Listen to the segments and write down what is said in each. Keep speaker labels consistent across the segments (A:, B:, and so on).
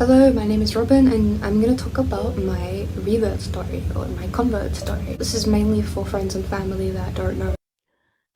A: Hello, my name is Robin, and I'm going to talk about my rebirth story or my convert story. This is mainly for friends and family that don't know.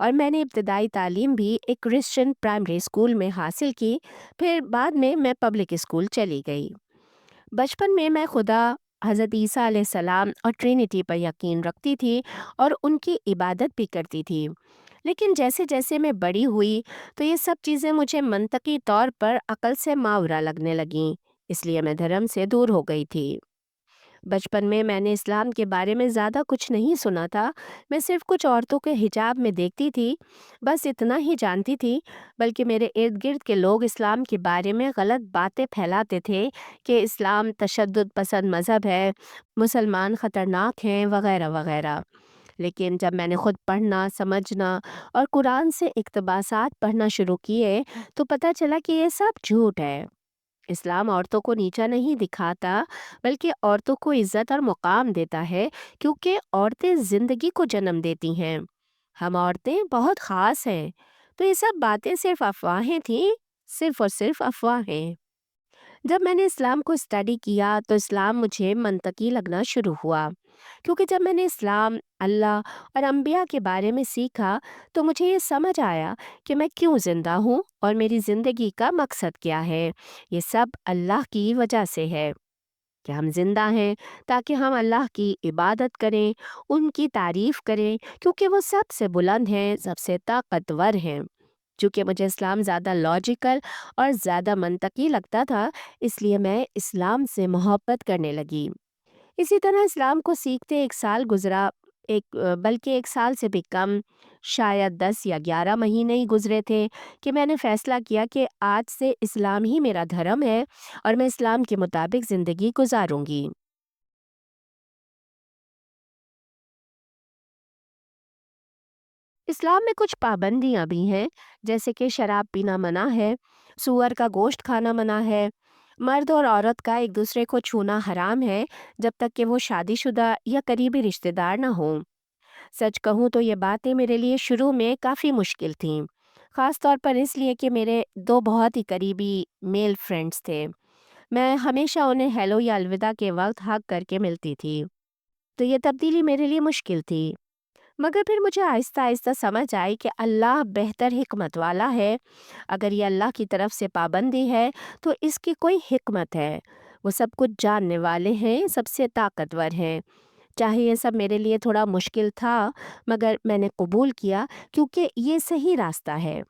B: اور میں نے ابتدائی تعلیم بھی ایک Christian primary school میں حاصل کی، پھر بعد میں پبلک اسکول چلی گئی۔ بچپن میں خدا، حضرت عیسیٰ علیہ السلام اور ٹرینٹی پر یقین رکھتی تھی اور ان کی عبادت بھی کرتی تھی، لیکن جیسے جیسے میں بڑی ہوئی تو یہ سب چیزیں مجھے منطقی طور پر عقل سے ماورا لگنے لگیں، اس لیے میں دھرم سے دور ہو گئی تھی۔ بچپن میں نے اسلام کے بارے میں زیادہ کچھ نہیں سنا تھا، میں صرف کچھ عورتوں کے حجاب میں دیکھتی تھی، بس اتنا ہی جانتی تھی۔ بلکہ میرے ارد گرد کے لوگ اسلام کے بارے میں غلط باتیں پھیلاتے تھے کہ اسلام تشدد پسند مذہب ہے، مسلمان خطرناک ہیں، وغیرہ وغیرہ۔ لیکن جب میں نے خود پڑھنا، سمجھنا اور قرآن سے اقتباسات پڑھنا شروع کیے تو پتہ چلا کہ یہ سب جھوٹ ہے۔ اسلام عورتوں کو نیچا نہیں دکھاتا، بلکہ عورتوں کو عزت اور مقام دیتا ہے، کیونکہ عورتیں زندگی کو جنم دیتی ہیں۔ ہم عورتیں بہت خاص ہیں۔ تو یہ سب باتیں صرف افواہیں تھیں، صرف اور صرف افواہیں۔ جب میں نے اسلام کو اسٹڈی کیا تو اسلام مجھے منطقی لگنا شروع ہوا، کیونکہ جب میں نے اسلام، اللہ اور انبیاء کے بارے میں سیکھا تو مجھے یہ سمجھ آیا کہ میں کیوں زندہ ہوں اور میری زندگی کا مقصد کیا ہے۔ یہ سب اللہ کی وجہ سے ہے کہ ہم زندہ ہیں تاکہ ہم اللہ کی عبادت کریں، ان کی تعریف کریں، کیونکہ وہ سب سے بلند ہیں، سب سے طاقتور ہیں۔ چونکہ مجھے اسلام زیادہ لاجیکل اور زیادہ منطقی لگتا تھا، اس لیے میں اسلام سے محبت کرنے لگی۔ اسی طرح اسلام کو سیکھتے ایک سال گزرا، بلکہ ایک سال سے بھی کم، شاید 10 یا 11 مہینے ہی گزرے تھے کہ میں نے فیصلہ کیا کہ آج سے اسلام ہی میرا دھرم ہے اور میں اسلام کے مطابق زندگی گزاروں گی۔ اسلام میں کچھ پابندیاں بھی ہیں، جیسے کہ شراب پینا منع ہے، سور کا گوشت کھانا منع ہے، مرد اور عورت کا ایک دوسرے کو چھونا حرام ہے جب تک کہ وہ شادی شدہ یا قریبی رشتہ دار نہ ہوں۔ سچ کہوں تو یہ باتیں میرے لیے شروع میں کافی مشکل تھیں، خاص طور پر اس لیے کہ میرے دو بہت ہی قریبی میل فرینڈز تھے۔ میں ہمیشہ انہیں ہیلو یا الوداع کے وقت ہگ کر کے ملتی تھی، تو یہ تبدیلی میرے لیے مشکل تھی۔ مگر پھر مجھے آہستہ آہستہ سمجھ آئی کہ اللہ بہتر حکمت والا ہے۔ اگر یہ اللہ کی طرف سے پابندی ہے تو اس کی کوئی حکمت ہے۔ وہ سب کچھ جاننے والے ہیں، سب سے طاقتور ہیں۔ چاہے یہ سب میرے لیے تھوڑا مشکل تھا، مگر میں نے قبول کیا کیونکہ یہ صحیح راستہ ہے۔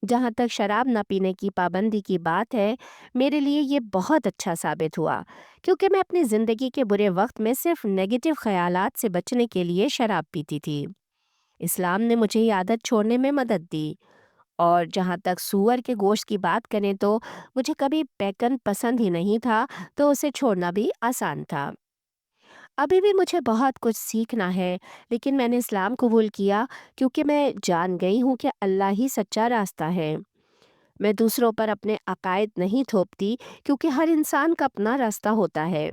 B: جہاں تک شراب نہ پینے کی پابندی کی بات ہے، میرے لیے یہ بہت اچھا ثابت ہوا، کیونکہ میں اپنی زندگی کے برے وقت میں صرف نیگیٹو خیالات سے بچنے کے لیے شراب پیتی تھی۔ اسلام نے مجھے یہ عادت چھوڑنے میں مدد دی۔ اور جہاں تک سور کے گوشت کی بات کریں تو مجھے کبھی بیکن پسند ہی نہیں تھا، تو اسے چھوڑنا بھی آسان تھا۔ ابھی بھی مجھے بہت کچھ سیکھنا ہے، لیکن میں نے اسلام قبول کیا کیونکہ میں جان گئی ہوں کہ اللہ ہی سچا راستہ ہے۔ میں دوسروں پر اپنے عقائد نہیں تھوپتی، کیونکہ ہر انسان کا اپنا راستہ ہوتا ہے۔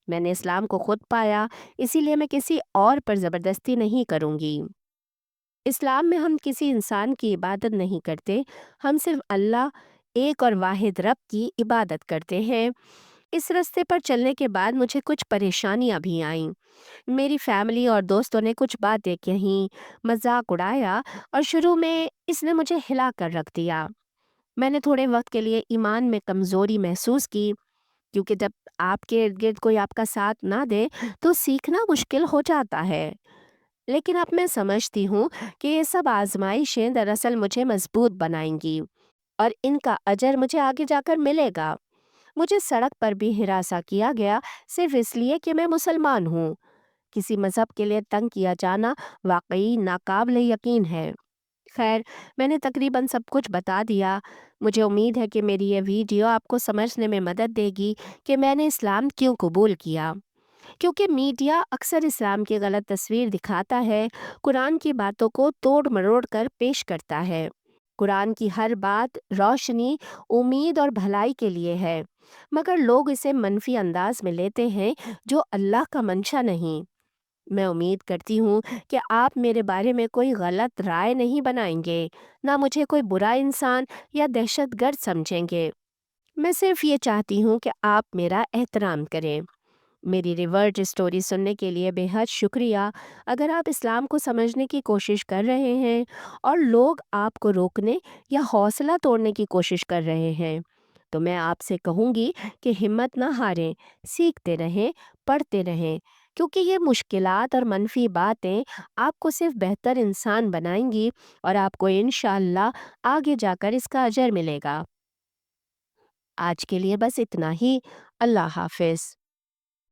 B: میں نے اسلام کو خود پایا، اسی لیے میں کسی اور پر زبردستی نہیں کروں گی۔ اسلام میں ہم کسی انسان کی عبادت نہیں کرتے، ہم صرف اللہ، ایک اور واحد رب کی عبادت کرتے ہیں۔ اس راستے پر چلنے کے بعد مجھے کچھ پریشانیاں بھی آئیں۔ میری فیملی اور دوستوں نے کچھ باتیں کہیں، مذاق اڑایا، اور شروع میں اس نے مجھے ہلا کر رکھ دیا۔ میں نے تھوڑے وقت کے لیے ایمان میں کمزوری محسوس کی، کیونکہ جب آپ کے ارد گرد کوئی آپ کا ساتھ نہ دے تو سیکھنا مشکل ہو جاتا ہے۔ لیکن اب میں سمجھتی ہوں کہ یہ سب آزمائشیں دراصل مجھے مضبوط بنائیں گی، اور ان کا اجر مجھے آگے جا کر ملے گا۔ مجھے سڑک پر بھی ہراساں کیا گیا، صرف اس لیے کہ میں مسلمان ہوں۔ کسی مذہب کے لیے تنگ کیا جانا واقعی ناقابل یقین ہے۔ خیر، میں نے تقریباً سب کچھ بتا دیا۔ مجھے امید ہے کہ میری یہ ویڈیو آپ کو سمجھنے میں مدد دے گی کہ میں نے اسلام کیوں قبول کیا۔ کیونکہ میڈیا اکثر اسلام کی غلط تصویر دکھاتا ہے، قرآن کی باتوں کو توڑ مروڑ کر پیش کرتا ہے۔ قرآن کی ہر بات روشنی، امید اور بھلائی کے لیے ہے، مگر لوگ اسے منفی انداز میں لیتے ہیں، جو اللہ کا منشا نہیں۔ میں امید کرتی ہوں کہ آپ میرے بارے میں کوئی غلط رائے نہیں بنائیں گے، نہ مجھے کوئی برا انسان یا دہشت گرد سمجھیں گے۔ میں صرف یہ چاہتی ہوں کہ آپ میرا احترام کریں۔ میری ریورٹ اسٹوری سننے کے لیے بے حد شکریہ۔ اگر آپ اسلام کو سمجھنے کی کوشش کر رہے ہیں اور لوگ آپ کو روکنے یا حوصلہ توڑنے کی کوشش کر رہے ہیں تو میں آپ سے کہوں گی کہ ہمت نہ ہاریں، سیکھتے رہیں، پڑھتے رہیں، کیونکہ یہ مشکلات اور منفی باتیں آپ کو صرف بہتر انسان بنائیں گی اور آپ کو انشاءاللہ آگے جا کر اس کا اجر ملے گا۔ آج کے لیے بس اتنا ہی۔ اللہ حافظ۔